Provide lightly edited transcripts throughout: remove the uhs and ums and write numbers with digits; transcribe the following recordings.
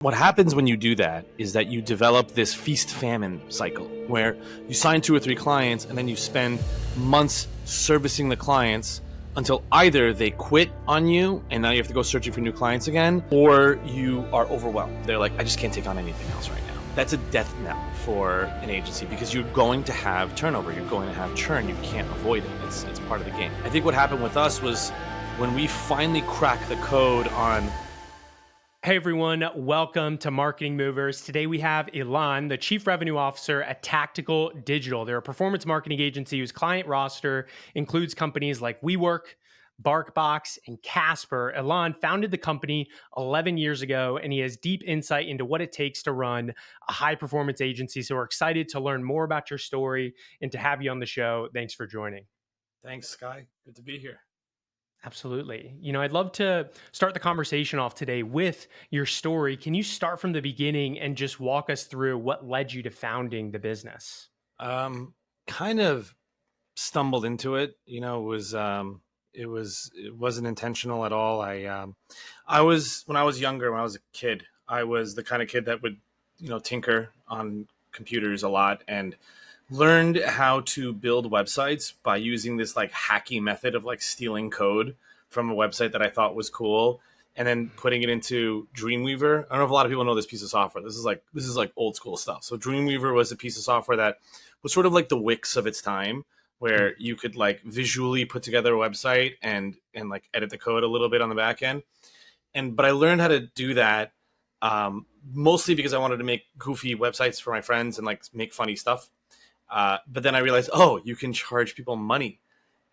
What happens when you do that is that you develop this feast-famine cycle where you sign 2 or 3 clients and then you spend months servicing the clients until either they quit on you and now you have to go searching for new clients again, or you are overwhelmed. They're like, I just can't take on anything else right now. That's a death knell for an agency because you're going to have turnover. You're going to have churn. You can't avoid it. It's part of the game. I think what happened with us was when we finally cracked the code on. Hey everyone, welcome to Marketing Movers. Today we have Ilan, the Chief Revenue Officer at Taktical Digital. They're a performance marketing agency whose client roster includes companies like WeWork, BarkBox, and Casper. Ilan founded the company 11 years ago, and he has deep insight into what it takes to run a high-performance agency. So we're excited to learn more about your story and to have you on the show. Thanks for joining. Thanks, Sky. Good to be here. Absolutely. I'd love to start the conversation off today with your story. Can you start from the beginning and just walk us through what led you to founding the business? Kind of stumbled into it. It wasn't intentional at all. I was when I was younger, when I was a kid, I was the kind of kid that would, tinker on computers a lot and learned how to build websites by using this like hacky method of like stealing code from a website that I thought was cool and then putting it into Dreamweaver. I don't know if a lot of people know this piece of software. This is like old school stuff. So Dreamweaver was a piece of software that was sort of like the Wix of its time, where you could like visually put together a website and like edit the code a little bit on the back end. But I learned how to do that mostly because I wanted to make goofy websites for my friends and like make funny stuff. But then I realized, you can charge people money.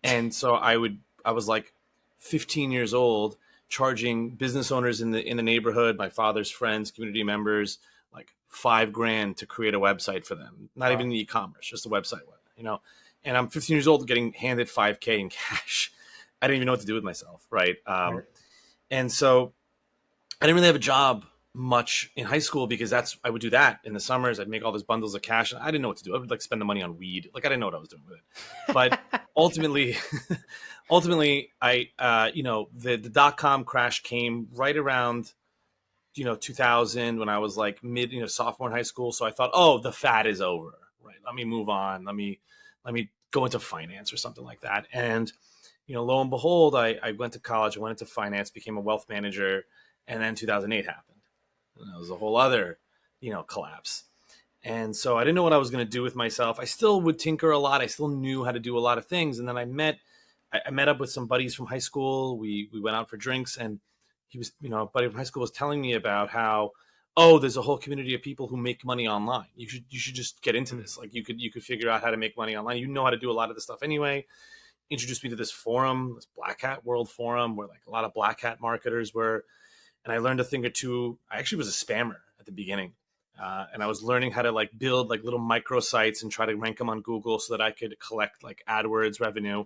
And so I was like 15 years old, charging business owners in the neighborhood, my father's friends, community members, like $5,000 to create a website for them. Not even the e-commerce, just a website, and I'm 15 years old getting handed $5,000 in cash. I didn't even know what to do with myself. Right. And so I didn't really have a job much in high school because I would do that in the summers. I'd make all those bundles of cash and I didn't know what to do. I would like spend the money on weed. Like I didn't know what I was doing with it. But ultimately I the .com crash came right around 2000 when I was like mid sophomore in high school. So I thought, the fad is over. Right. Let me move on. Let me go into finance or something like that. And lo and behold, I went to college, I went into finance, became a wealth manager, and then 2008 happened. And that was a whole other, collapse. And so I didn't know what I was going to do with myself. I still would tinker a lot. I still knew how to do a lot of things. And then I met up with some buddies from high school. We went out for drinks, and he was, a buddy from high school was telling me about how, there's a whole community of people who make money online. You should just get into this. Like you could figure out how to make money online. You know how to do a lot of this stuff anyway. Introduced me to this forum, this Black Hat World forum, where like a lot of black hat marketers were. And I learned a thing or two. I actually was a spammer at the beginning. And I was learning how to like build like little micro sites and try to rank them on Google so that I could collect like AdWords revenue.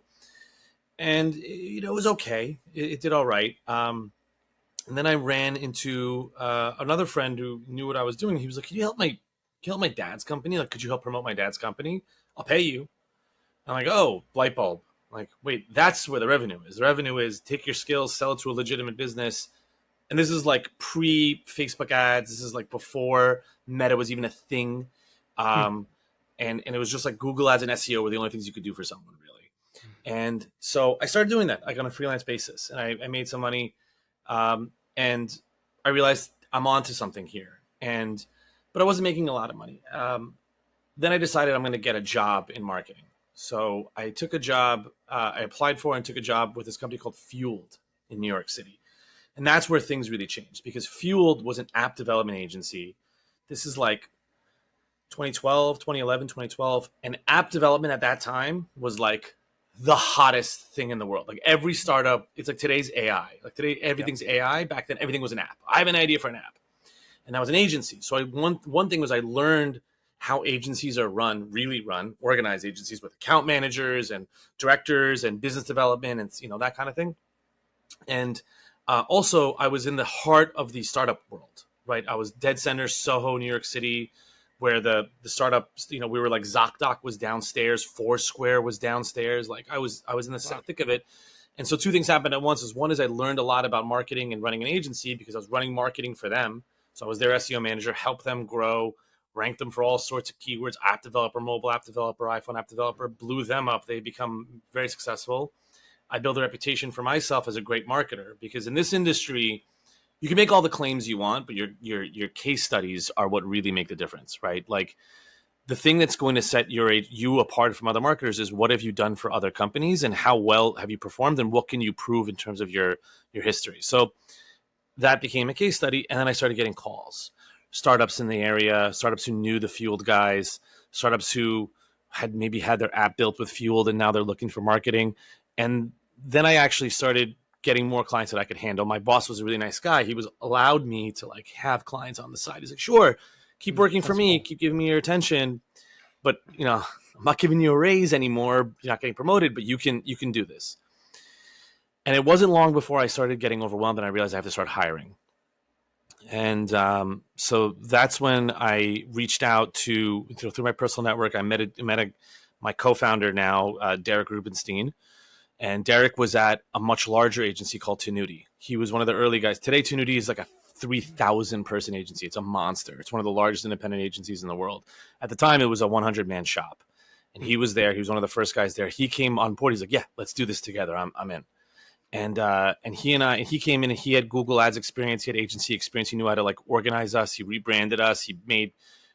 And, it was okay. It did all right. And then I ran into another friend who knew what I was doing. He was like, can you help my dad's company? Like, could you help promote my dad's company? I'll pay you. I'm like, light bulb. I'm like, wait, that's where the revenue is. The revenue is take your skills, sell it to a legitimate business. And this is like pre-Facebook ads. This is like before Meta was even a thing. And it was just like Google ads and SEO were the only things you could do for someone, really. And so I started doing that like on a freelance basis. And I made some money. And I realized I'm onto something here. But I wasn't making a lot of money. Then I decided I'm going to get a job in marketing. So I took a job, I applied for and took a job with this company called Fueled in New York City. And that's where things really changed because Fueled was an app development agency. This is like 2011, 2012. And app development at that time was like the hottest thing in the world. Like every startup, it's like today's AI. Like today, everything's AI. Back then, everything was an app. I have an idea for an app. And that was an agency. So one thing was I learned how agencies are really run, organized agencies with account managers and directors and business development and, that kind of thing. And also, I was in the heart of the startup world, right? I was dead center, Soho, New York City, where the startups, we were like ZocDoc was downstairs, Foursquare was downstairs. Like I was in the thick of it. And so two things happened at once. One is I learned a lot about marketing and running an agency because I was running marketing for them So I was their SEO manager, helped them grow, ranked them for all sorts of keywords, app developer, mobile app developer, iPhone app developer, blew them up. They become very successful. I built a reputation for myself as a great marketer, because in this industry, you can make all the claims you want, but your case studies are what really make the difference, right? Like, the thing that's going to set you apart from other marketers is, what have you done for other companies, and how well have you performed, and what can you prove in terms of your history. So that became a case study, and then I started getting calls. Startups in the area, startups who knew the Fueled guys, startups who had maybe had their app built with Fueled and now they're looking for marketing. And then I actually started getting more clients that I could handle. My boss was a really nice guy. He was allowed me to like have clients on the side. He's like, sure, keep working for That's me, cool. keep giving me your attention, but I'm not giving you a raise anymore. You're not getting promoted, but you can do this. And it wasn't long before I started getting overwhelmed and I realized I have to start hiring. And so that's when I reached out to through my personal network. I met my co-founder now, Derek Rubenstein, and Derek was at a much larger agency called Tenuti. He was one of the early guys. Today, Tenuti is like a 3,000 person agency. It's a monster. It's one of the largest independent agencies in the world. At the time, it was a 100-man shop, and he was there. He was one of the first guys there. He came on board. He's like, "Yeah, let's do this together. I'm in." And he came in and he had Google Ads experience, he had agency experience, he knew how to like organize us, he rebranded us, he made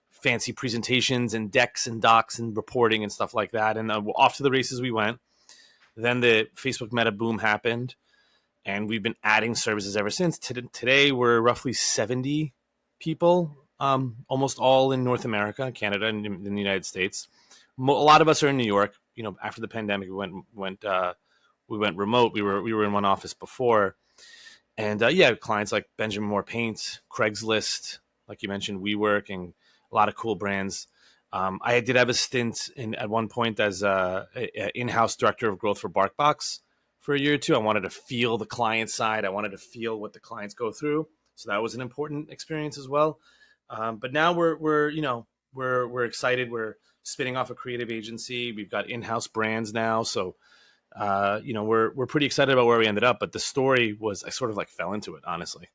fancy presentations and decks and docs and reporting and stuff like that. And off to the races we went. Then the Facebook Meta boom happened, and we've been adding services ever since. Today we're roughly 70 people, almost all in North America, Canada, and in the United States. A lot of us are in New York. After the pandemic, we went remote. We were in one office before, and yeah, clients like Benjamin Moore Paint, Craigslist, like you mentioned, WeWork, and a lot of cool brands. I did have a stint at one point as a in-house director of growth for BarkBox for a year or two. I wanted to feel the client side. I wanted to feel what the clients go through. So that was an important experience as well. But now we're excited. We're spinning off a creative agency. We've got in-house brands now. So we're pretty excited about where we ended up. But the story was, I sort of like fell into it, honestly.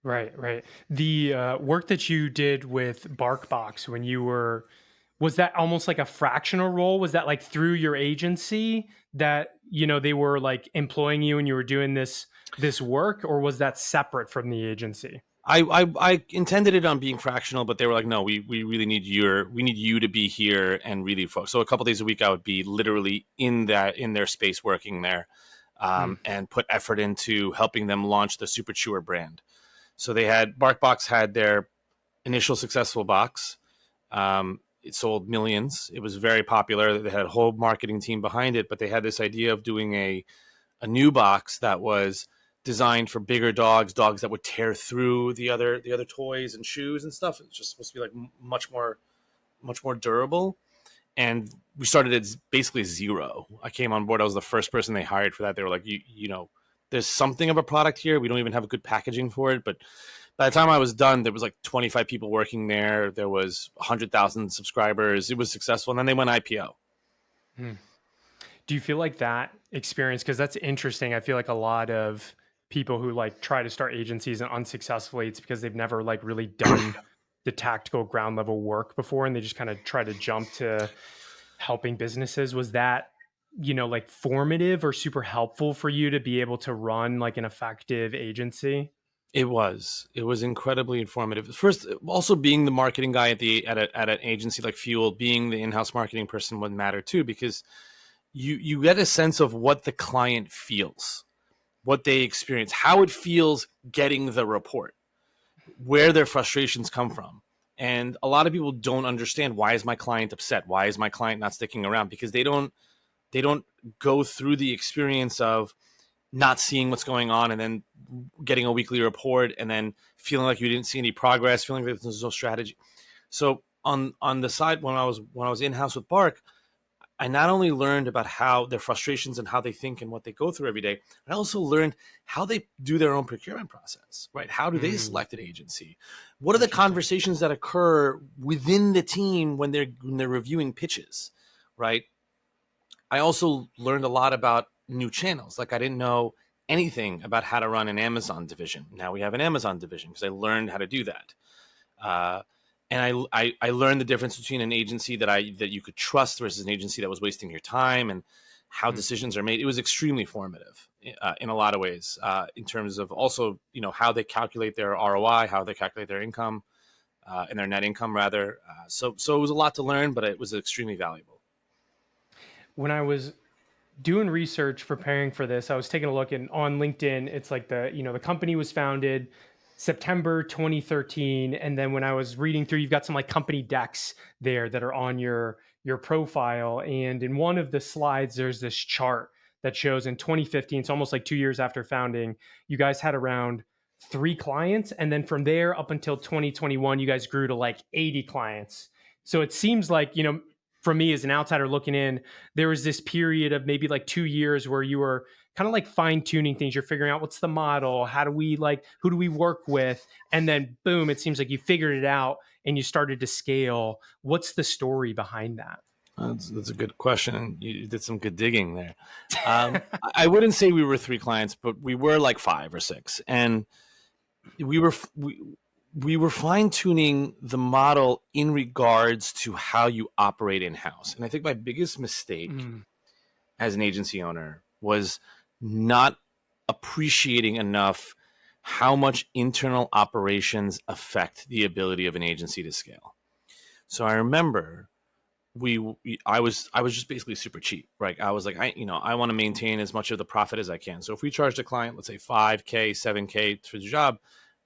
Right, right. The work that you did with BarkBox when you were, was that almost like a fractional role? Was that like through your agency that, they were like employing you and you were doing this work, or was that separate from the agency? I intended it on being fractional, but they were like, no, we really need you to be here and really focus. So a couple days a week, I would be literally in their space working there, Hmm. and put effort into helping them launch the Super Chewer brand. So BarkBox had their initial successful box. It sold millions. It was very popular. They had a whole marketing team behind it, but they had this idea of doing a new box that was designed for bigger dogs that would tear through the other toys and shoes and stuff. It's just supposed to be like much more durable. And we started at basically zero. I came on board. I was the first person they hired for that. They were like, there's something of a product here. We don't even have a good packaging for it. But by the time I was done, there was like 25 people working there. There was 100,000 subscribers. It was successful. And then they went IPO. Hmm. Do you feel like that experience, because that's interesting. I feel like a lot of people who like try to start agencies and unsuccessfully, it's because they've never like really done the tactical ground level work before, and they just kind of try to jump to helping businesses. Was that, like formative or super helpful for you to be able to run like an effective agency? It was incredibly informative. First, also being the marketing guy at an agency like Fuel, being the in-house marketing person would matter too, because you get a sense of what the client feels, what they experience, how it feels getting the report, where their frustrations come from. And a lot of people don't understand, why is my client upset? Why is my client not sticking around? Because they don't go through the experience of not seeing what's going on, and then getting a weekly report, and then feeling like you didn't see any progress, feeling like there's no strategy. So on the side, when I was in house with Bark, I not only learned about how their frustrations and how they think and what they go through every day, I also learned how they do their own procurement process, right? How do they Hmm. select an agency? What are the Interesting. conversations that occur within the team when they're reviewing pitches, right? I also learned a lot about new channels. Like, I didn't know anything about how to run an Amazon division. Now we have an Amazon division because I learned how to do that. Uh, and I learned the difference between an agency that you could trust versus an agency that was wasting your time, and how Mm. decisions are made. It was extremely formative in a lot of ways, in terms of also, how they calculate their ROI, how they calculate their income, and their net income rather. So it was a lot to learn, but it was extremely valuable. When I was doing research preparing for this, I was taking a look, and on LinkedIn, it's like the company was founded September 2013. And then when I was reading through, you've got some like company decks there that are on your profile. And in one of the slides, there's this chart that shows in 2015, it's almost like 2 years after founding, you guys had around 3 clients. And then from there up until 2021, you guys grew to like 80 clients. So it seems like, for me as an outsider looking in, there was this period of maybe like 2 years where you were kind of like fine tuning things. You're figuring out what's the model, how do we like, who do we work with? And then boom, it seems like you figured it out and you started to scale. What's the story behind that? That's a good question. You did some good digging there. I wouldn't say we were 3 clients, but we were like 5 or 6, and we were we were fine tuning the model in regards to how you operate in house. And I think my biggest mistake Mm, as an agency owner was not appreciating enough how much internal operations affect the ability of an agency to scale. So I remember I was just basically super cheap, right? I was like, I want to maintain as much of the profit as I can. So if we charged a client, let's say 5K, 7K for the job,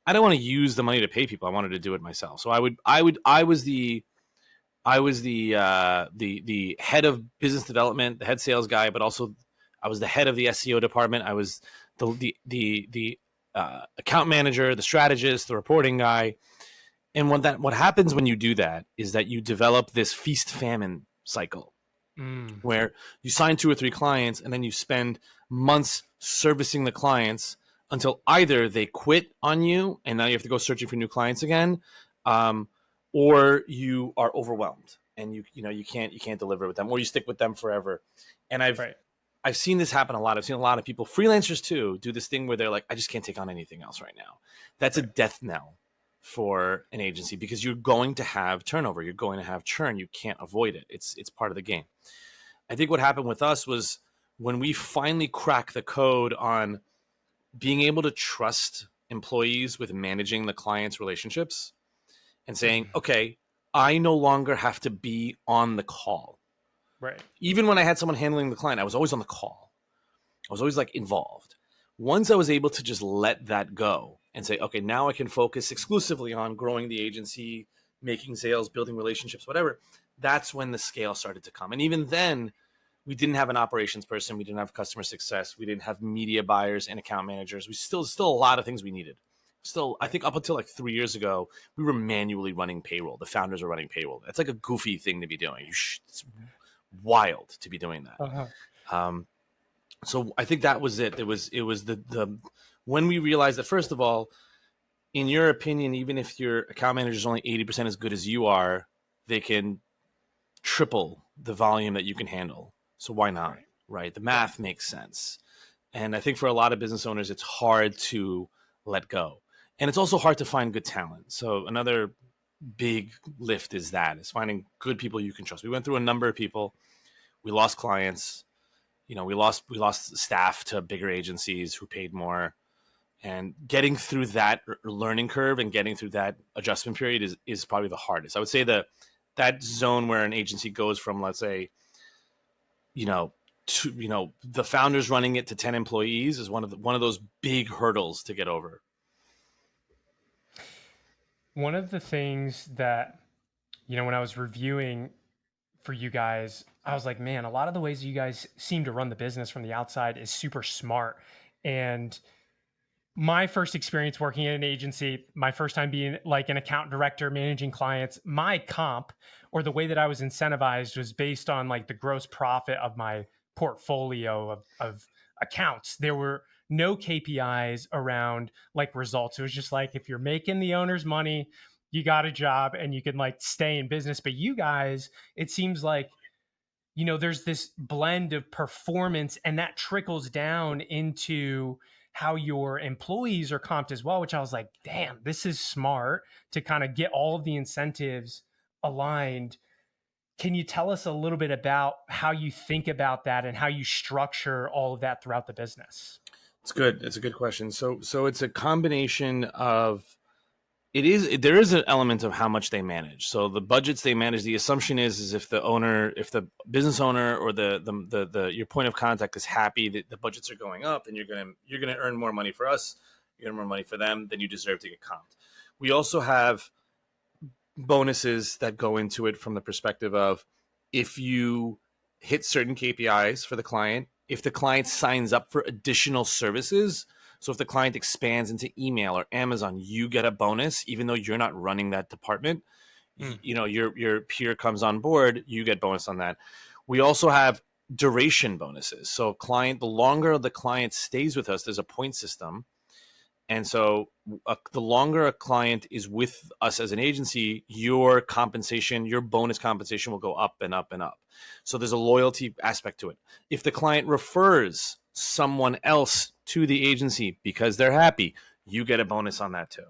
I don't want to use the money to pay people. I wanted to do it myself. So I was the head of business development, the head sales guy, but also I was the head of the SEO department. I was the account manager, the strategist, the reporting guy. And what happens when you do that is that you develop this feast famine cycle mm, where you sign 2 or 3 clients, and then you spend months servicing the clients until either they quit on you and now you have to go searching for new clients again, um, or you are overwhelmed and you can't deliver with them, or you stick with them forever. And right. I've seen this happen a lot. I've seen a lot of people, freelancers too, do this thing where they're like, I just can't take on anything else right now. That's a Right. death knell for an agency, because you're going to have turnover, you're going to have churn. You can't avoid it. It's part of the game. I think what happened with us was when we finally cracked the code on being able to trust employees with managing the client's relationships and saying, Mm, okay, I no longer have to be on the call. right. Even when I had someone handling the client, I was always on the call. I was always like involved. Once I was able to just let that go and say, okay, now I can focus exclusively on growing the agency, making sales, building relationships, whatever, that's when the scale started to come. And even then, we didn't have an operations person, we didn't have customer success, we didn't have media buyers and account managers. We still a lot of things we needed. Still, I Right. think up until like 3 years ago, we were manually running payroll. The founders are running payroll. That's like a goofy thing to be doing. It's wild to be doing that. Uh-huh. Um, so I think that was it. It was the when we realized that, first of all, in your opinion, even if your account manager is only 80% as good as you are, they can triple the volume that you can handle. So why not? Right. Right? The Yeah. math makes sense. And I think for a lot of business owners, it's hard to let go. And it's also hard to find good talent. So another big lift is finding good people you can trust. We went through a number of people. We lost clients. We lost staff to bigger agencies who paid more. And getting through that learning curve and getting through that adjustment period is probably the hardest. I would say that zone where an agency goes from, let's say, you know, the founders running it to 10 employees is one of those big hurdles to get over. One of the things that, when I was reviewing for you guys, I was like, man, a lot of the ways you guys seem to run the business from the outside is super smart. And my first experience working in an agency, my first time being like an account director managing clients, my comp, or the way that I was incentivized, was based on like the gross profit of my portfolio of accounts. There were no KPIs around like results. It was just like, if you're making the owner's money, you got a job and you can like stay in business. But you guys, it seems like, there's this blend of performance, and that trickles down into how your employees are comped as well, which I was like, damn, this is smart to kind of get all of the incentives aligned. Can you tell us a little bit about how you think about that and how you structure all of that throughout the business? It's good. It's a good question. So it's a combination of there is an element of how much they manage. So the budgets they manage, the assumption is if the business owner or the your point of contact is happy that the budgets are going up, then you're gonna earn more money for us, you earn more money for them, then you deserve to get comped. We also have bonuses that go into it from the perspective of if you hit certain KPIs for the client, if the client signs up for additional services. So if the client expands into email or Amazon, you get a bonus, even though you're not running that department. Mm. Your peer comes on board, you get bonus on that. We also have duration bonuses. So the longer the client stays with us, there's a point system, and so the longer a client is with us as an agency, your compensation, your bonus compensation will go up and up and up. So there's a loyalty aspect to it. If the client refers someone else to the agency because they're happy, you get a bonus on that too,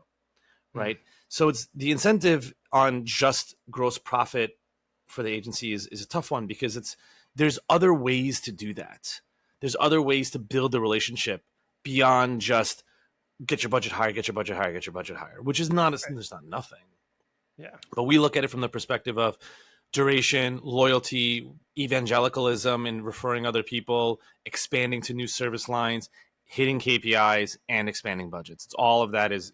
Mm. right? So it's the incentive on just gross profit for the agency is a tough one because there's other ways to do that. There's other ways to build the relationship beyond just get your budget higher, get your budget higher, get your budget higher, which is not, Right. there's not nothing. Yeah. But we look at it from the perspective of duration, loyalty, evangelicalism, and referring other people, expanding to new service lines, hitting KPIs, and expanding budgets. It's all of that is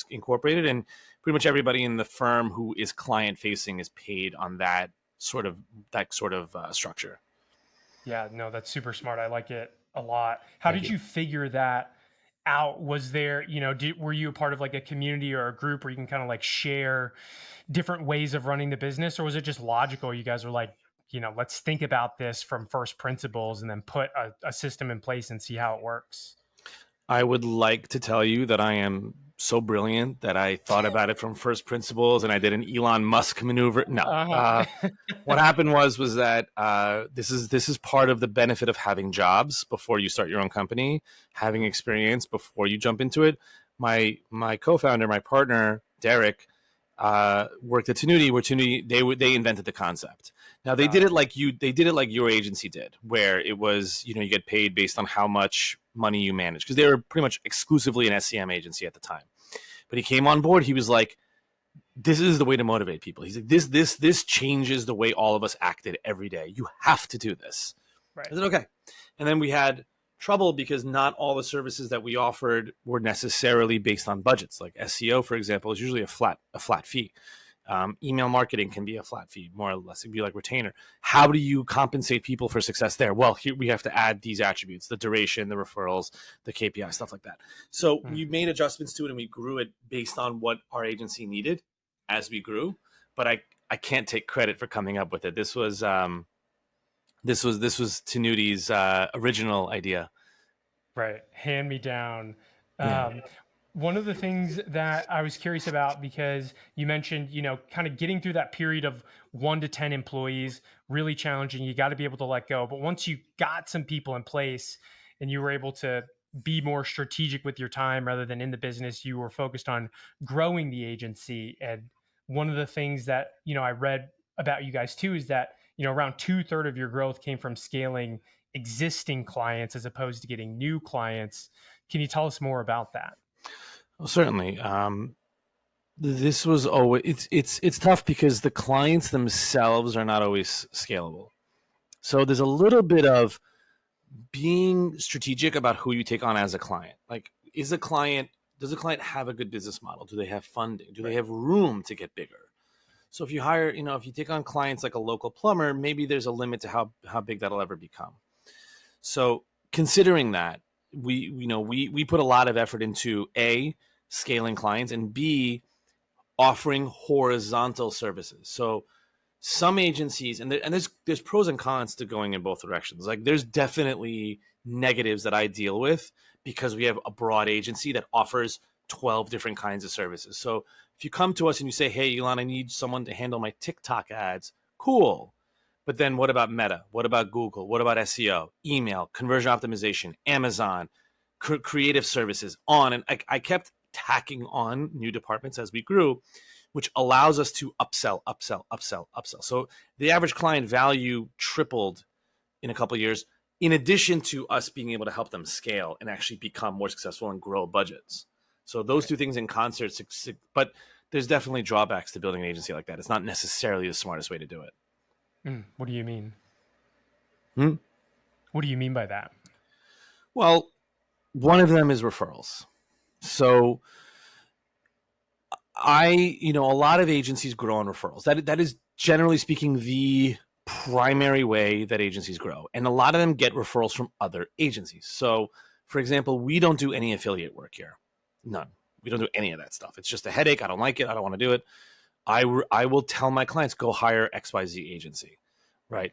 incorporated, and pretty much everybody in the firm who is client facing is paid on that sort of structure. Yeah, no, that's super smart. I like it a lot. How Thank did you. you figure that out? Was there, were you a part of like a community or a group where you can kind of like share different ways of running the business, or was it just logical? You guys were like, let's think about this from first principles and then put a system in place and see how it works. I would like to tell you that I am so brilliant that I thought about it from first principles and I did an Elon Musk maneuver. No. Uh-huh. What happened was that this is part of the benefit of having jobs before you start your own company, having experience before you jump into it. My co-founder, my partner Derek, worked at Tenuity, where Tenuity they invented the concept. Now they Got did it. it like they did it like your agency did, where it was you get paid based on how much money you manage because they were pretty much exclusively an SCM agency at the time. But he came on board. He was like, "This is the way to motivate people." He's like, "This changes the way all of us acted every day. You have to do this." Right. I said, "Okay," and then we had trouble because not all the services that we offered were necessarily based on budgets. Like SEO, for example, is usually a flat fee. Email marketing can be a flat fee, more or less. It'd be like retainer. How do you compensate people for success there? Well, here we have to add these attributes: the duration, the referrals, the KPI, stuff like that. So Mm. we made adjustments to it, and we grew it based on what our agency needed as we grew. But I can't take credit for coming up with it. This was Tenuti's original idea. Right. Hand me down. Yeah. Um, One of the things that I was curious about, because you mentioned, kind of getting through that period of 1 to 10 employees, really challenging. You got to be able to let go. But once you got some people in place and you were able to be more strategic with your time rather than in the business, you were focused on growing the agency. And one of the things that, I read about you guys too is that, around 2/3 of your growth came from scaling existing clients as opposed to getting new clients. Can you tell us more about that? Well, certainly. This was always it's tough because the clients themselves are not always scalable. So there's a little bit of being strategic about who you take on as a client. Like, does a client have a good business model? Do they have funding? Do they Right. have room to get bigger? So if you take on clients like a local plumber, maybe there's a limit to how big that'll ever become. So considering that, we put a lot of effort into A, scaling clients, and B, offering horizontal services. So some agencies, and there's pros and cons to going in both directions. Like there's definitely negatives that I deal with because we have a broad agency that offers 12 different kinds of services. So if you come to us and you say, "Hey, Elon, I need someone to handle my TikTok ads," cool. But then what about Meta? What about Google? What about SEO, email, conversion optimization, Amazon, creative services on, and I kept tacking on new departments as we grew, which allows us to upsell, upsell, upsell, upsell. So the average client value tripled in a couple of years, in addition to us being able to help them scale and actually become more successful and grow budgets. So those two things in concert, but there's definitely drawbacks to building an agency like that. It's not necessarily the smartest way to do it. What do you mean? Hmm? What do you mean by that? Well, one of them is referrals. So a lot of agencies grow on referrals. That is generally speaking the primary way that agencies grow. And a lot of them get referrals from other agencies. So, for example, we don't do any affiliate work here. None. We don't do any of that stuff. It's just a headache. I don't like it. I don't want to do it. I will tell my clients, go hire XYZ agency, right?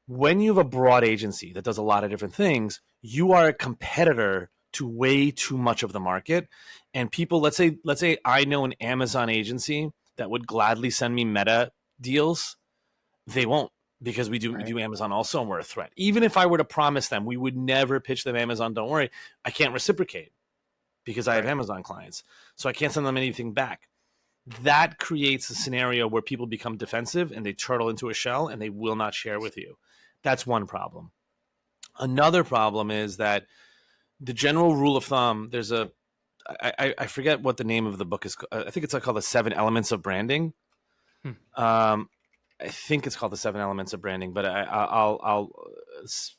When you have a broad agency that does a lot of different things, you are a competitor to way too much of the market. And people, let's say I know an Amazon agency that would gladly send me Meta deals. They won't, because we do Amazon also, and we're a threat. Even if I were to promise them, we would never pitch them Amazon. Don't worry, I can't reciprocate because I have Amazon clients, so I can't send them anything back. That creates a scenario where people become defensive and they turtle into a shell and they will not share with you. That's one problem. Another problem is that the general rule of thumb, I forget what the name of the book is. I think it's called The 7 Elements of Branding. I think it's called The 7 Elements of Branding, but I'll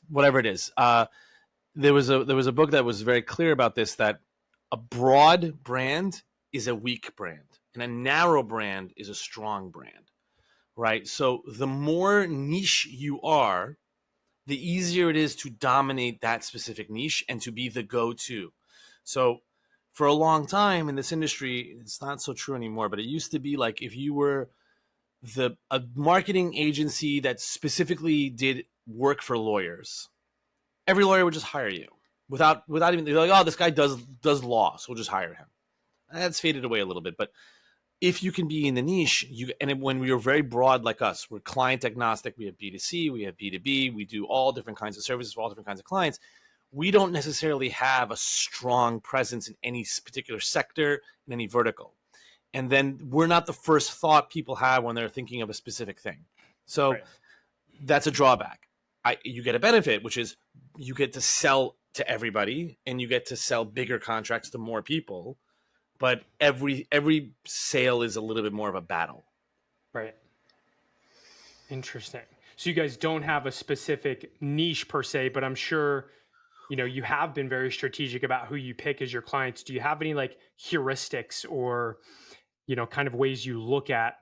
whatever it is. There was a book that was very clear about this, that a broad brand is a weak brand and a narrow brand is a strong brand, right? So the more niche you are, the easier it is to dominate that specific niche and to be the go-to. So for a long time in this industry, it's not so true anymore, but it used to be like if you were a marketing agency that specifically did work for lawyers, every lawyer would just hire you without even, they're like, oh, this guy does law, so we'll just hire him. That's faded away a little bit, but if you can be in the niche, when we are very broad like us, we're client agnostic. We have B2C, we have B2B, we do all different kinds of services for all different kinds of clients. We don't necessarily have a strong presence in any particular sector, in any vertical. And then we're not the first thought people have when they're thinking of a specific thing. So that's a drawback. You get a benefit, which is you get to sell to everybody and you get to sell bigger contracts to more people. But every sale is a little bit more of a battle. Right. Interesting. So you guys don't have a specific niche per se, but I'm sure, you have been very strategic about who you pick as your clients. Do you have any like heuristics or, kind of ways you look at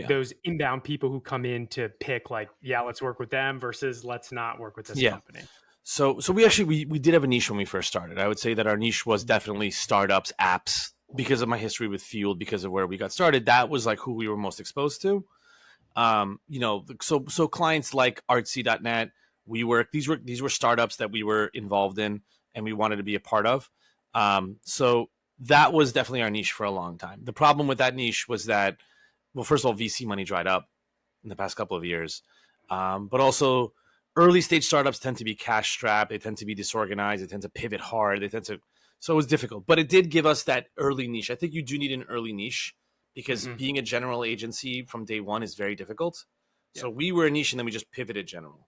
those inbound people who come in to pick like, let's work with them versus let's not work with this company? So we did have a niche when we first started. I would say that our niche was definitely startups, apps, because of my history with Fueled, because of where we got started. That was like who we were most exposed to. So clients like artsy.net, these were startups that we were involved in and we wanted to be a part of. So that was definitely our niche for a long time. The problem with that niche was that, well, first of all, VC money dried up in the past couple of years. But also early stage startups tend to be cash strapped. They tend to be disorganized. They tend to pivot hard. So it was difficult, but it did give us that early niche. I think you do need an early niche because being a general agency from day one is very difficult. So we were a niche and then we just pivoted general.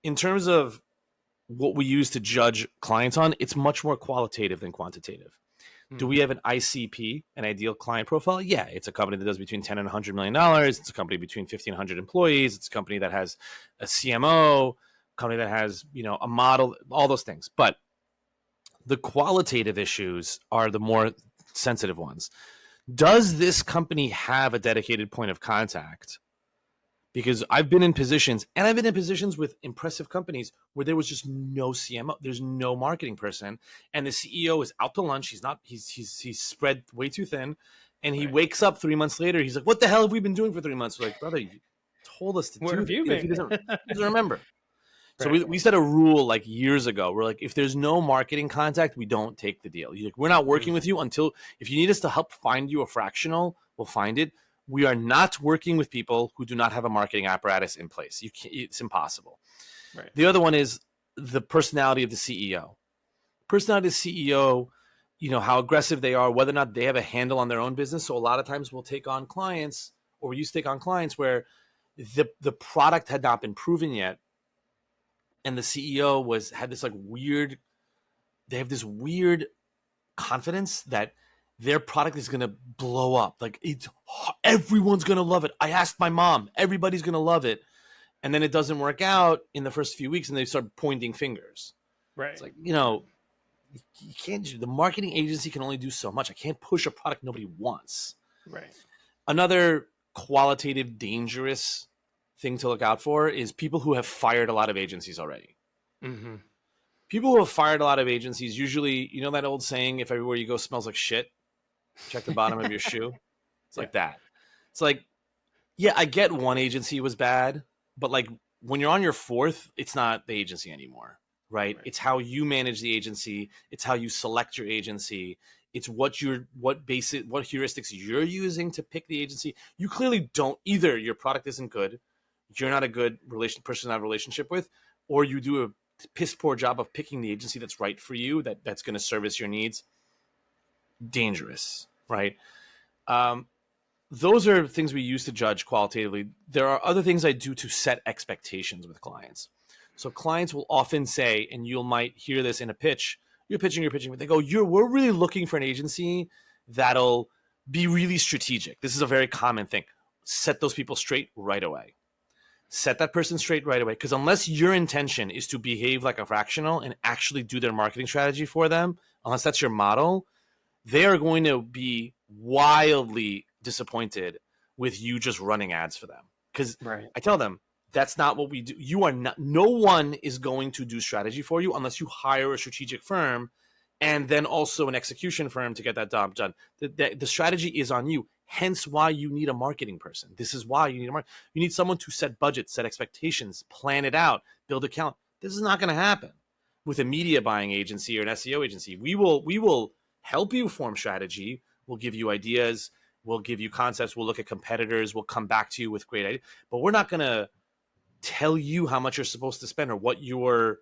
In terms of what we use to judge clients on, it's much more qualitative than quantitative. Do we have an ICP, an ideal client profile? Yeah, it's a company that does between $10 and $100 million. It's a company between 50 and 100 employees. It's a company that has a CMO, company that has, a model, all those things. But the qualitative issues are the more sensitive ones. Does this company have a dedicated point of contact? Because I've been in positions, and I've been in positions with impressive companies where there was just no CMO, there's no marketing person, and the CEO is out to lunch. He's spread way too thin, and he wakes up 3 months later. He's like, "What the hell have we been doing for 3 months?" We're like, "Brother, you told us to do it." If he doesn't remember. So we set a rule like years ago. We're like, if there's no marketing contact, we don't take the deal. We're not working with you until, if you need us to help find you a fractional, we'll find it. We are not working with people who do not have a marketing apparatus in place. It's impossible. The other one is the personality of the CEO. personality of the CEO, how aggressive they are, whether or not they have a handle on their own business. So a lot of times we'll take on clients, or we used to take on clients where the product had not been proven yet, and the CEO had this they have this weird confidence that their product is going to blow up. Like everyone's going to love it. I asked my mom, everybody's going to love it. And then it doesn't work out in the first few weeks and they start pointing fingers. Right. It's like, you can't, the marketing agency can only do so much. I can't push a product nobody wants. Right. Another qualitative, dangerous thing to look out for is people who have fired a lot of agencies already. Mm-hmm. People who have fired a lot of agencies, usually, that old saying, if everywhere you go smells like shit, check the bottom of your shoe. It's like that. It's like, yeah, I get one agency was bad, but like when you're on your fourth, it's not the agency anymore, right? It's how you manage the agency. It's how you select your agency. It's what heuristics you're using to pick the agency. You clearly don't either. Your product isn't good. You're not a good person to have a relationship with, or you do a piss poor job of picking the agency that's right for you, that's going to service your needs. Dangerous, right? Those are things we use to judge qualitatively. There are other things I do to set expectations with clients. So clients will often say, and you might hear this in a pitch, you're pitching, but they go, we're really looking for an agency that'll be really strategic. This is a very common thing. Set those people straight right away. Set that person straight right away. Because unless your intention is to behave like a fractional and actually do their marketing strategy for them, unless that's your model, they are going to be wildly disappointed with you just running ads for them. Because I tell them, that's not what we do. No one is going to do strategy for you unless you hire a strategic firm and then also an execution firm to get that job done. The strategy is on you. Hence why you need a marketing person. This is why you need you need someone to set budgets, set expectations, plan it out, build account. This is not going to happen with a media buying agency or an SEO agency. We will help you form strategy. We'll give you ideas. We'll give you concepts. We'll look at competitors. We'll come back to you with great ideas. But we're not going to tell you how much you're supposed to spend or what your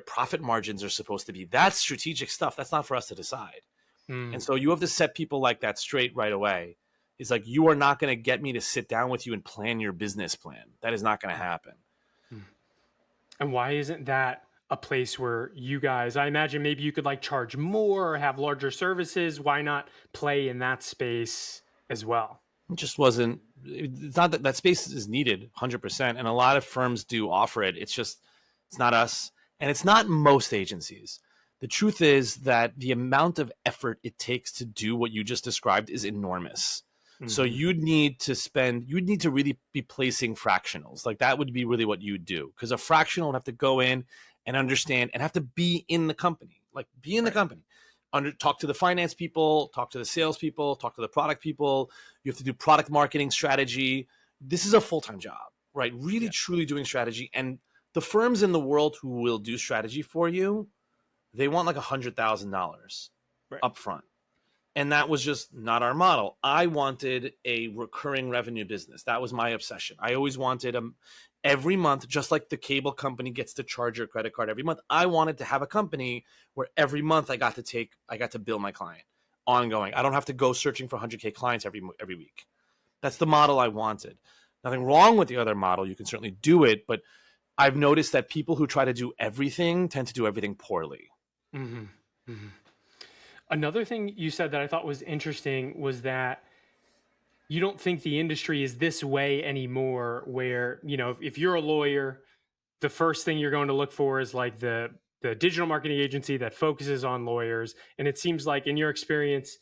profit margins are supposed to be. That's strategic stuff. That's not for us to decide. And so you have to set people like that straight right away. It's like, you are not going to get me to sit down with you and plan your business plan. That is not going to happen. And why isn't that a place where you guys, I imagine maybe you could like charge more or have larger services. Why not play in that space as well? It just wasn't, it's not that space is needed 100%. And a lot of firms do offer it. It's not us. And it's not most agencies. The truth is that the amount of effort it takes to do what you just described is enormous. Mm-hmm. So you'd need to really be placing fractionals. Like that would be really what you'd do. Because a fractional would have to go in and understand and have to be in the company, the company. Talk to the finance people, talk to the sales people, talk to the product people. You have to do product marketing strategy. This is a full-time job, right? Really, truly doing strategy. And the firms in the world who will do strategy for you, they want like $100,000 up front. And that was just not our model. I wanted a recurring revenue business. That was my obsession. I always wanted every month, just like the cable company gets to charge your credit card every month. I wanted to have a company where every month I got to bill my client ongoing. I don't have to go searching for 100K clients every week. That's the model I wanted. Nothing wrong with the other model. You can certainly do it, but I've noticed that people who try to do everything tend to do everything poorly. Mm-hmm. Mm-hmm. Another thing you said that I thought was interesting was that you don't think the industry is this way anymore, where, if you're a lawyer, the first thing you're going to look for is like the digital marketing agency that focuses on lawyers. And it seems like in your experience,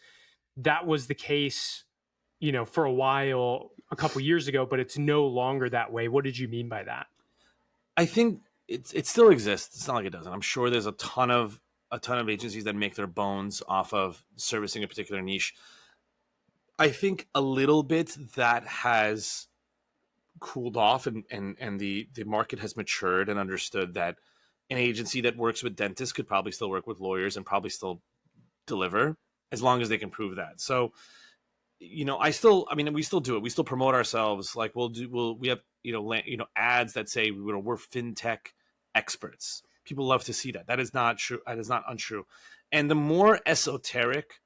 that was the case, for a while, a couple years ago, but it's no longer that way. What did you mean by that? I think it still exists. It's not like it doesn't. I'm sure there's a ton of agencies that make their bones off of servicing a particular niche. I think a little bit that has cooled off and the market has matured and understood that an agency that works with dentists could probably still work with lawyers and probably still deliver as long as they can prove that. So, we still do it. We still promote ourselves. Like we have, ads that say we're fintech experts. People love to see that. That is not true. That is not untrue. And the more esoteric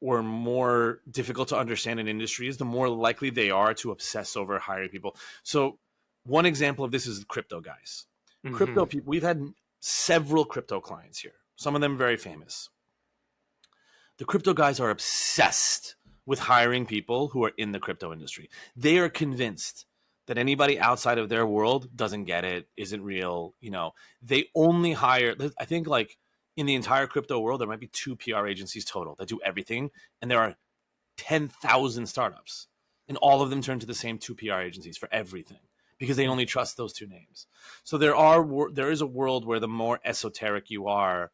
or more difficult to understand an industry is, the more likely they are to obsess over hiring people. So one example of this is crypto guys. Mm-hmm. Crypto people, we've had several crypto clients here, some of them very famous. The crypto guys are obsessed with hiring people who are in the crypto industry. They are convinced that anybody outside of their world doesn't get it, isn't real. They only hire, I think, like in the entire crypto world, there might be 2 PR agencies total that do everything. And there are 10,000 startups, and all of them turn to the same 2 PR agencies for everything because they only trust those 2 names. So there is a world where the more esoteric you are,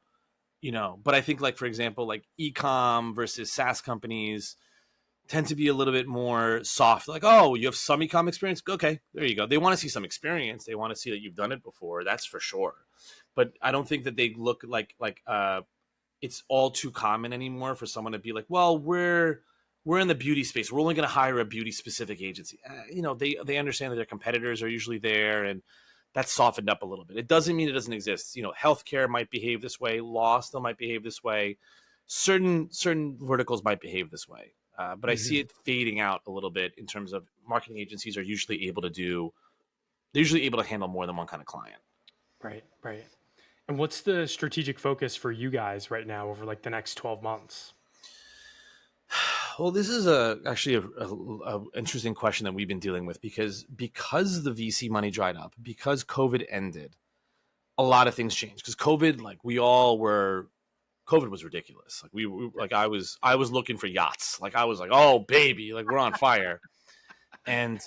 but I think, like, for example, like e-com versus SaaS companies tend to be a little bit more soft. Like, oh, you have some e-com experience? Okay, there you go. They want to see some experience. They want to see that you've done it before. That's for sure. But I don't think that they look like it's all too common anymore for someone to be like, well, we're in the beauty space. We're only going to hire a beauty specific agency. They understand that their competitors are usually there, and that's softened up a little bit. It doesn't mean it doesn't exist. Healthcare might behave this way. Law still might behave this way. Certain verticals might behave this way. But I see Mm-hmm. it fading out a little bit in terms of marketing agencies are usually able to do. They're usually able to handle more than one kind of client. Right, right. And what's the strategic focus for you guys right now over like the next 12 months? Well, this is actually a interesting question that we've been dealing with because the VC money dried up, because COVID ended, a lot of things changed. Because COVID was ridiculous. Like I was looking for yachts. Like I was like, oh baby, like we're on fire. And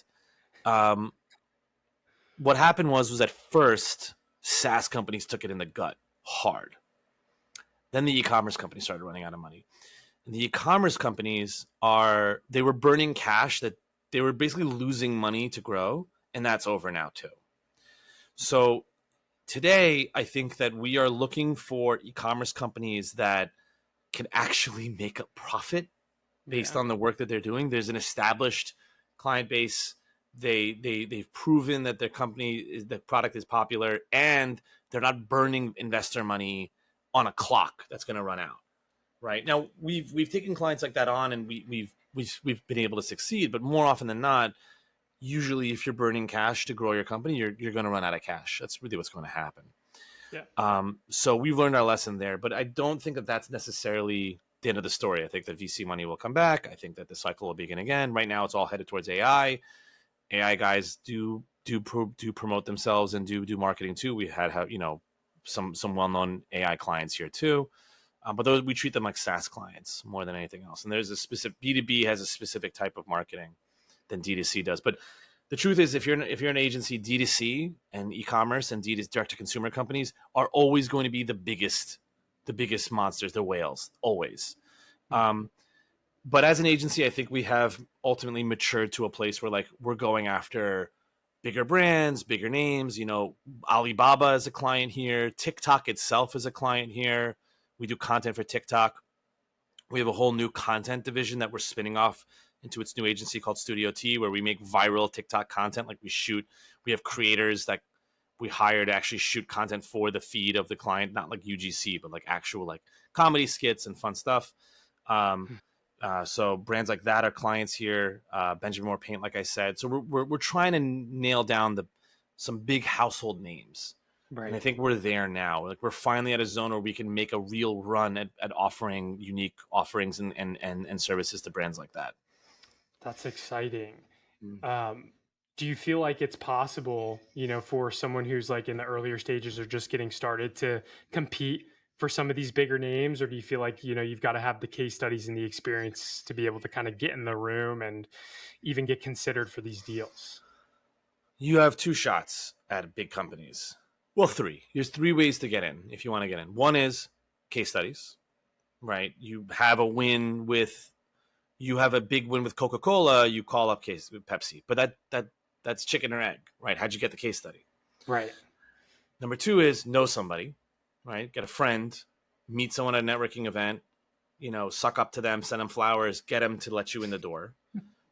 um, what happened was at first SaaS companies took it in the gut hard. Then the e-commerce companies started running out of money. And the e-commerce companies they were burning cash, that they were basically losing money to grow, and that's over now too. So today, I think that we are looking for e-commerce companies that can actually make a profit based Yeah. on the work that they're doing. There's an established client base. They've proven that the product is popular, and they're not burning investor money on a clock that's going to run out. Right now, we've taken clients like that on, and we've been able to succeed. But more often than not, usually if you're burning cash to grow your company, you're going to run out of cash. That's really what's going to happen. Yeah. So we've learned our lesson there, but I don't think that that's necessarily the end of the story. I think that VC money will come back. I think that the cycle will begin again. Right now, it's all headed towards AI. AI guys do promote themselves and do marketing too. We had some well-known AI clients here too. But those, we treat them like SaaS clients more than anything else. And there's a specific B2B has a specific type of marketing than D2C does. But the truth is, if you're an agency, D2C and e-commerce and direct to consumer companies are always going to be the biggest monsters. They're whales, always. But as an agency, I think we have ultimately matured to a place where, like, we're going after bigger brands, bigger names. Alibaba is a client here. TikTok itself is a client here. We do content for TikTok. We have a whole new content division that we're spinning off into its new agency called Studio T, where we make viral TikTok content. Like, we have creators that we hire to actually shoot content for the feed of the client, not like UGC, but like actual like comedy skits and fun stuff. So brands like that are clients here. Benjamin Moore Paint, like I said. So we're trying to nail down some big household names. Right. And I think we're there now. Like, we're finally at a zone where we can make a real run at offering unique offerings and services to brands like that. That's exciting. Mm. Do you feel like it's possible, for someone who's like in the earlier stages or just getting started to compete for some of these bigger names? Or do you feel like, you've got to have the case studies and the experience to be able to kind of get in the room and even get considered for these deals? You have 2 shots at big companies. Well, 3. There's 3 ways to get in if you want to get in. One is case studies, right? You have a big win with Coca-Cola, you call up Pepsi. But that's chicken or egg, right? How'd you get the case study? Right. Number 2 is know somebody, right? Get a friend, meet someone at a networking event, suck up to them, send them flowers, get them to let you in the door.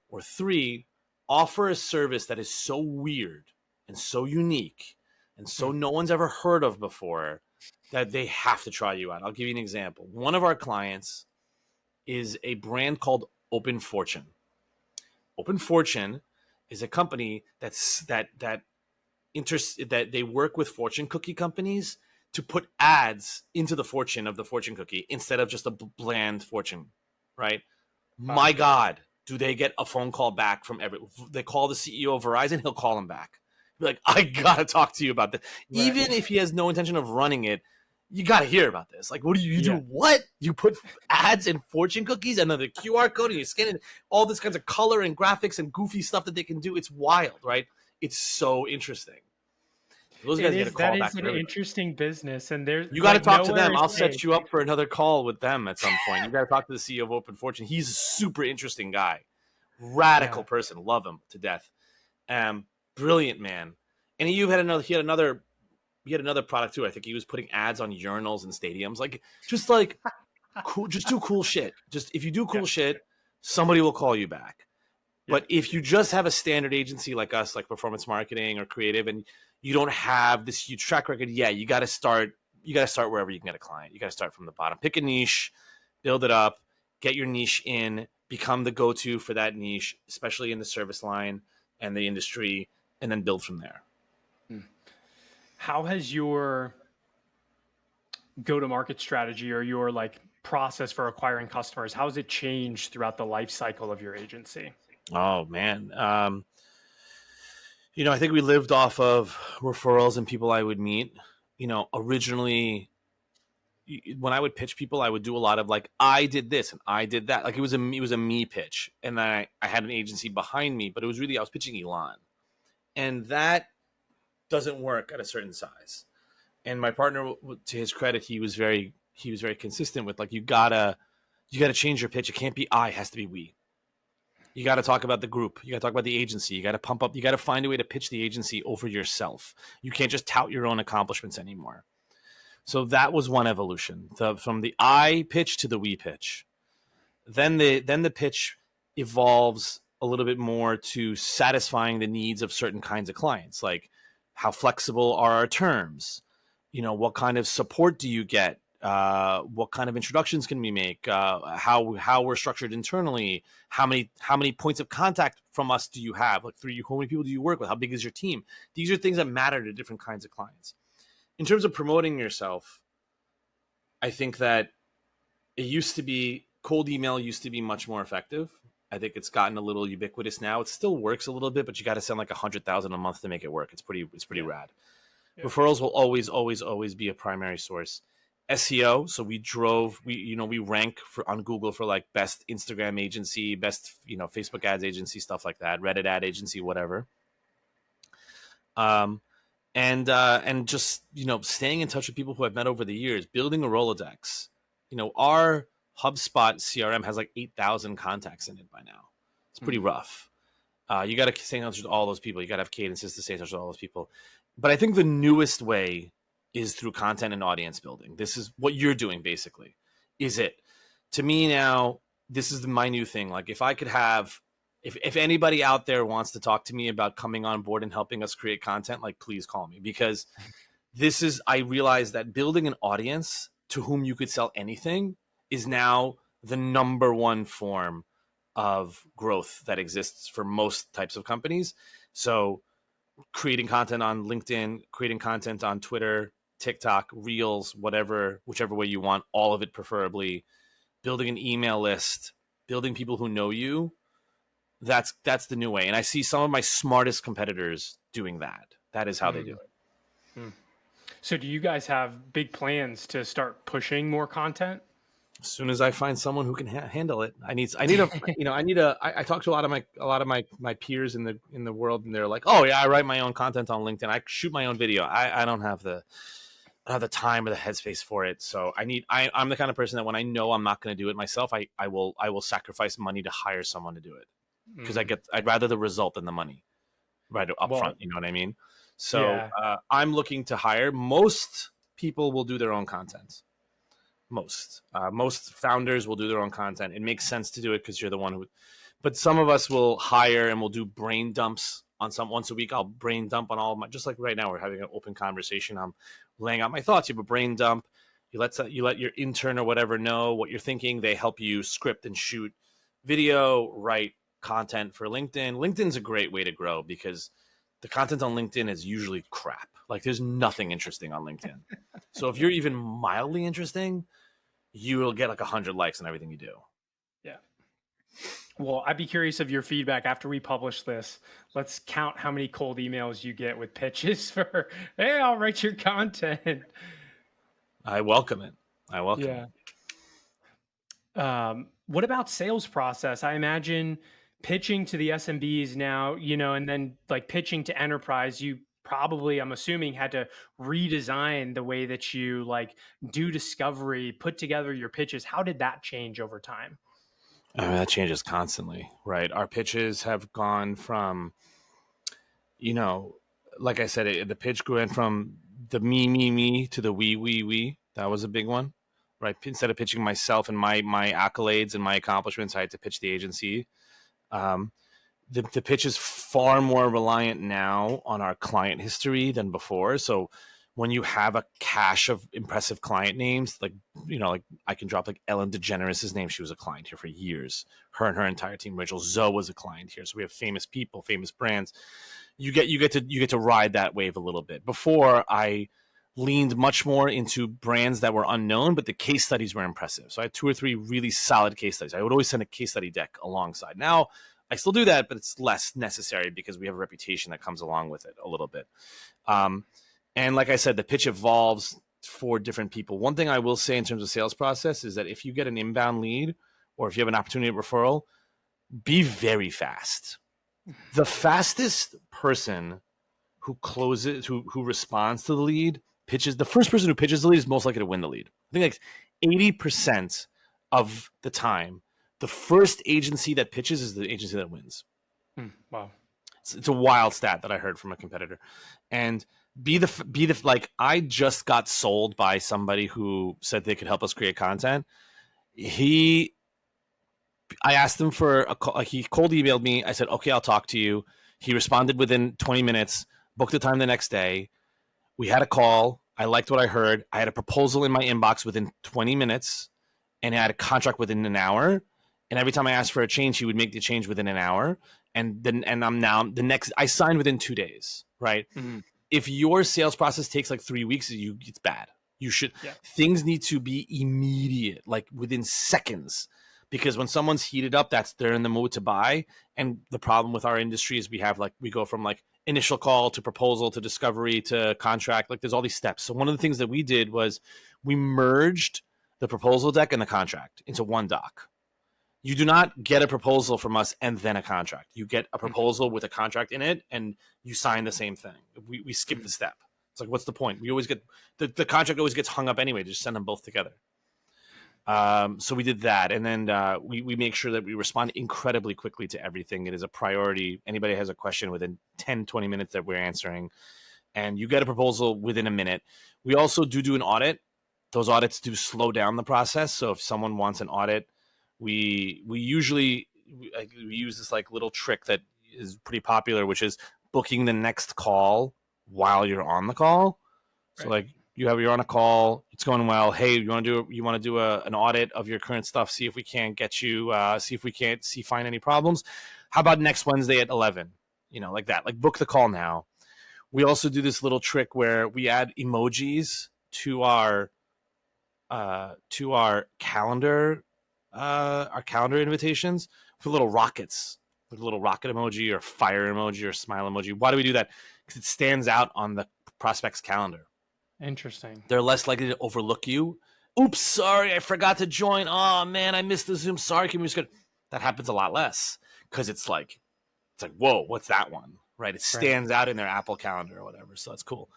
Or 3, offer a service that is so weird and so unique and so no one's ever heard of before, that they have to try you out. I'll give you an example. One of our clients is a brand called Open Fortune. Open Fortune is a company that they work with fortune cookie companies to put ads into the fortune of the fortune cookie instead of just a bland fortune, right? Wow. My God, do they get a phone call back from they call the CEO of Verizon, he'll call him back. Be like, I gotta talk to you about this. Right. Even if he has no intention of running it, you gotta hear about this. Like, what do you do? Yeah. What? You put ads in fortune cookies and then the QR code and you scan it, all this kinds of color and graphics and goofy stuff that they can do. It's wild, right? It's so interesting. Those It guys get a is that call is back an from everybody. interesting business, and there's You got to like talk to nowhere them. is I'll safe. set you up for another call with them at some point. You got to talk to the CEO of Open Fortune. He's a super interesting guy, radical Yeah. person. Love him to death. Brilliant man. And he had another product too. I think he was putting ads on urinals in stadiums, like cool. Just do cool shit. Just if you do Yeah. cool shit, somebody will call you back. Yeah. But if you just have a standard agency like us, like performance marketing or creative, and you don't have this huge track record, yeah, you got to start. You got to start wherever you can get a client. You got to start from the bottom. Pick a niche, build it up, get your niche in, become the go-to for that niche, especially in the service line and the industry, and then build from there. How has your go-to-market strategy or your like process for acquiring customers, how has it changed throughout the life cycle of your agency? Oh man, I think we lived off of referrals and people I would meet. Originally when I would pitch people, I would do a lot of like, I did this and I did that. Like it was a me pitch, and then I had an agency behind me, but it was really I was pitching Ilan, and that doesn't work at a certain size. And my partner, to his credit, he was very consistent with like you gotta change your pitch. It can't be I, it has to be we. You got to talk about the group. You got to talk about the agency. You got to pump up. You got to find a way to pitch the agency over yourself. You can't just tout your own accomplishments anymore. So that was one evolution, from the I pitch to the we pitch. Then the pitch evolves a little bit more to satisfying the needs of certain kinds of clients, like how flexible are our terms? What kind of support do you get? What kind of introductions can we make? How we're structured internally? How many points of contact from us do you have? Like through you, how many people do you work with? How big is your team? These are things that matter to different kinds of clients. In terms of promoting yourself, I think that it used to be cold email used to be much more effective. I think it's gotten a little ubiquitous now. It still works a little bit, but you got to send like 100,000 a month to make it work. It's pretty Yeah. rad. Yeah. Referrals will always, always, always be a primary source. SEO. So we rank on Google for like best Instagram agency, best Facebook ads agency, stuff like that, Reddit ad agency, whatever. And just staying in touch with people who I've met over the years, building a Rolodex. Our HubSpot CRM has like 8,000 contacts in it by now. It's pretty rough. You got to stay in touch with all those people. You got to have cadences to stay in touch with all those people. But I think the newest way is through content and audience building. This is what you're doing, basically. Is it? To me now, this is my new thing. Like if I could have, if anybody out there wants to talk to me about coming on board and helping us create content, like please call me, because I realize that building an audience to whom you could sell anything is now the number one form of growth that exists for most types of companies. So creating content on LinkedIn, creating content on Twitter, TikTok, Reels, whichever way you want, all of it preferably, building an email list, building people who know you. That's the new way. And I see some of my smartest competitors doing that. That is how they do it. So do you guys have big plans to start pushing more content? As soon as I find someone who can handle it, I talk to a lot of my peers in the world, and they're like, oh yeah, I write my own content on LinkedIn. I shoot my own video. I don't have the time or the headspace for it. So I'm the kind of person that when I know I'm not going to do it myself, I will sacrifice money to hire someone to do it, because I'd rather the result than the money right up front. You know what I mean? So Yeah. I'm looking to hire. Most people will do their own content. Most founders will do their own content. It makes sense to do it because you're the one who. But some of us will hire and we'll do brain dumps once a week, I'll brain dump on all of my, just like right now, we're having an open conversation. I'm laying out my thoughts. You have a brain dump. You let your intern or whatever know what you're thinking. They help you script and shoot video, write content for LinkedIn. LinkedIn's a great way to grow because the content on LinkedIn is usually crap. Like there's nothing interesting on LinkedIn. So if you're even mildly interesting, you will get like 100 likes on everything you do. Yeah. Well, I'd be curious of your feedback after we publish this. Let's count how many cold emails you get with pitches for, hey, I'll write your content. I welcome it. Yeah. What about sales process? I imagine pitching to the SMBs now, and then like pitching to enterprise, you probably, I'm assuming, had to redesign the way that you like do discovery, put together your pitches. How did that change over time? I mean, that changes constantly, right? Our pitches have gone from, like I said, the pitch went from the me to the we. That was a big one, right? Instead of pitching myself and my accolades and my accomplishments, I had to pitch the agency. Um, the pitch is far more reliant now on our client history than before. So when you have a cache of impressive client names, like I can drop like Ellen DeGeneres' name. She was a client here for years. Her and her entire team. Rachel Zoe was a client here. So we have famous people, famous brands. You get to ride that wave a little bit. Before, I leaned much more into brands that were unknown, but the case studies were impressive. So I had 2 or 3 really solid case studies. I would always send a case study deck alongside. Now I still do that, but it's less necessary because we have a reputation that comes along with it a little bit. And like I said, the pitch evolves for different people. One thing I will say in terms of sales process is that if you get an inbound lead or if you have an opportunity at referral, be very fast. The fastest person who closes, who responds to the lead, pitches, the first person who pitches the lead is most likely to win the lead. I think like 80% of the time, the first agency that pitches is the agency that wins. Wow. It's a wild stat that I heard from a competitor. And be the like, I just got sold by somebody who said they could help us create content. I asked him for a call. He cold emailed me. I said, okay, I'll talk to you. He responded within 20 minutes, booked the time the next day. We had a call. I liked what I heard. I had a proposal in my inbox within 20 minutes, and I had a contract within an hour. And every time I asked for a change, he would make the change within an hour. I signed within 2 days, right? Mm-hmm. If your sales process takes like 3 weeks, it's bad. Things need to be immediate, like within seconds, because when someone's heated up, they're in the mood to buy. And the problem with our industry is we go from like initial call to proposal to discovery to contract. Like there's all these steps. So one of the things that we did was we merged the proposal deck and the contract into one doc. You do not get a proposal from us and then a contract. You get a proposal with a contract in it, and you sign the same thing. We skip the step. It's like, what's the point? We always get the contract always gets hung up anyway. Just send them both together. So we did that, and then we make sure that we respond incredibly quickly to everything. It is a priority. Anybody has a question within 10, 20 minutes that we're answering, and you get a proposal within a minute. We also do an audit. Those audits do slow down the process. So if someone wants an audit, we usually use this like little trick that is pretty popular, which is booking the next call while you're on the call. Right. So like you're on a call, it's going well. Hey, you want to do an audit of your current stuff? See if we can't get you. See if we can't find any problems. How about next Wednesday at 11? Like that. Like book the call now. We also do this little trick where we add emojis to our calendar. Our calendar invitations for little rockets, like a little rocket emoji or fire emoji or smile emoji. Why do we do that? Because it stands out on the prospect's calendar. Interesting. They're less likely to overlook you. Oops, sorry, I forgot to join. Oh man, I missed the Zoom. Sorry, can we just go? That happens a lot less because it's like, whoa, what's that one? Right? It stands out in their Apple calendar or whatever. So that's cool.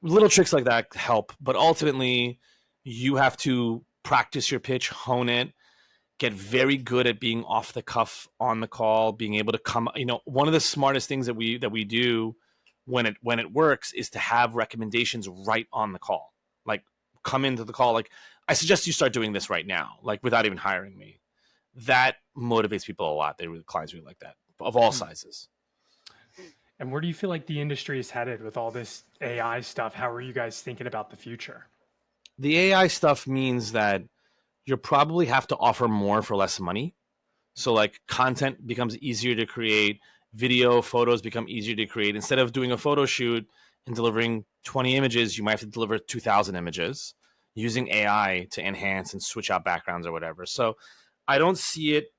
Little tricks like that help, but ultimately you have to practice your pitch, hone it, get very good at being off the cuff on the call, being able to come. One of the smartest things that we do when it works is to have recommendations right on the call. Like come into the call, like I suggest you start doing this right now, like without even hiring me. That motivates people a lot. Clients really like that of all sizes. And where do you feel like the industry is headed with all this AI stuff? How are you guys thinking about the future? The AI stuff means that you probably have to offer more for less money. So like content becomes easier to create, video, photos become easier to create. Instead of doing a photo shoot and delivering 20 images, you might have to deliver 2,000 images using AI to enhance and switch out backgrounds or whatever. So I don't see it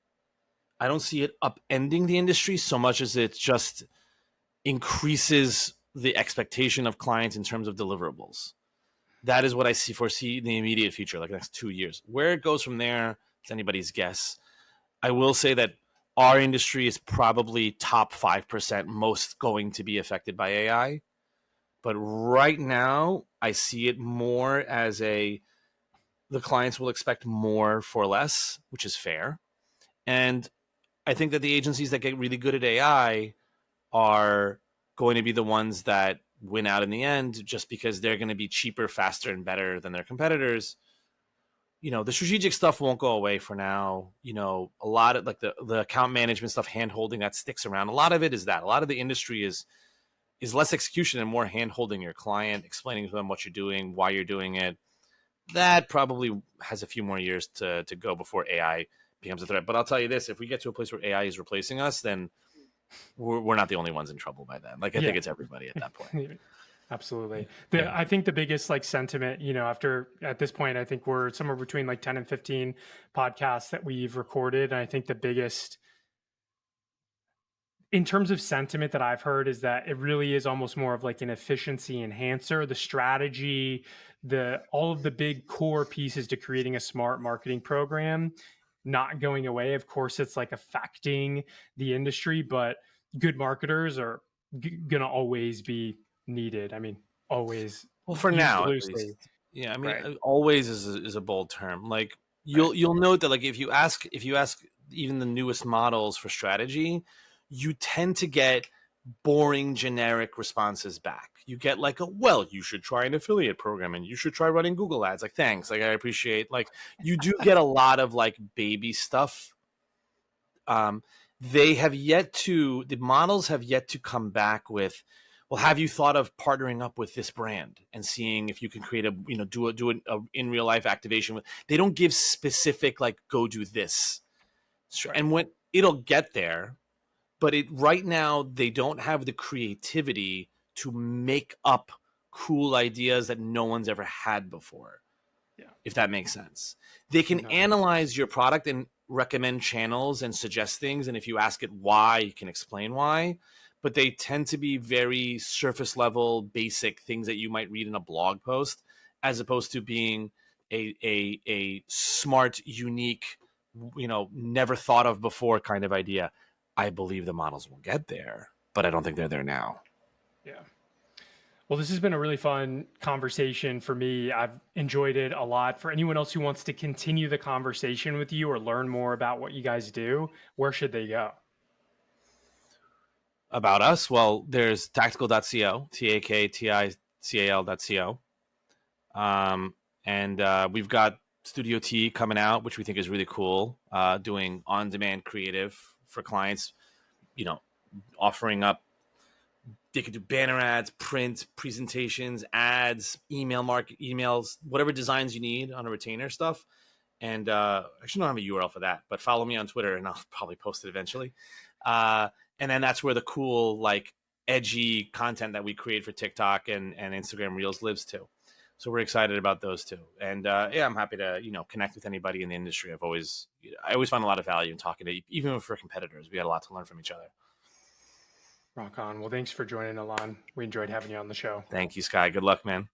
I don't see it upending the industry so much as it just increases the expectation of clients in terms of deliverables. That is what I foresee in the immediate future, like the next 2 years. Where it goes from there, it's anybody's guess. I will say that our industry is probably top 5% most going to be affected by AI. But right now, I see it more as the clients will expect more for less, which is fair. And I think that the agencies that get really good at AI are going to be the ones that win out in the end just because they're going to be cheaper, faster, and better than their competitors. The strategic stuff won't go away for now. A lot of like the account management stuff, hand holding, that sticks around. A lot of it is that. A lot of the industry is less execution and more hand holding your client, explaining to them what you're doing, why you're doing it. That probably has a few more years to go before AI becomes a threat. But I'll tell you this: if we get to a place where AI is replacing us, then we're not the only ones in trouble by then. Like I think Yeah. it's everybody at that point. Absolutely. Yeah. I think the biggest like sentiment, after at this point, I think we're somewhere between like 10 and 15 podcasts that we've recorded. And I think the biggest in terms of sentiment that I've heard is that it really is almost more of like an efficiency enhancer. The strategy, the all of the big core pieces to creating a smart marketing program not going away. Of course, it's like affecting the industry, but good marketers are gonna always be needed. I mean, always Well, for used now at loosely, least. Yeah, I mean, right? always is a bold term. Like Right. you'll note that like if you ask even the newest models for strategy, you tend to get boring generic responses back. You get like well, you should try an affiliate program and you should try running Google ads. Like thanks. Like I appreciate like you do get a lot of like baby stuff. um, the models have yet to come back with, well, have you thought of partnering up with this brand and seeing if you can create a in real life activation with, they don't give specific like go do this. Right. And when it'll get there, but right now they don't have the creativity to make up cool ideas that no one's ever had before, Yeah. if that makes sense. They can No. analyze your product and recommend channels and suggest things. And if you ask it why, you can explain why. But they tend to be very surface level, basic things that you might read in a blog post, as opposed to being a smart, unique, never thought of before kind of idea. I believe the models will get there, but I don't think they're there now. Yeah. Well, this has been a really fun conversation for me. I've enjoyed it a lot. For anyone else who wants to continue the conversation with you or learn more about what you guys do, where should they go? About us, well, there's tactical.co, taktical.co. Um, and we've got Studio T coming out, which we think is really cool, doing on demand creative for clients, you know, offering up. They could do banner ads, print, presentations, ads, emails, whatever designs you need on a retainer stuff. And I actually don't have a URL for that, but follow me on Twitter and I'll probably post it eventually. And then that's where the cool, like, edgy content that we create for TikTok and Instagram Reels lives too. So we're excited about those two. And yeah, I'm happy to connect with anybody in the industry. I always find a lot of value in talking to, even for competitors. We had a lot to learn from each other. Rock on. Well, thanks for joining, Ilan. We enjoyed having you on the show. Thank you, Sky. Good luck, man.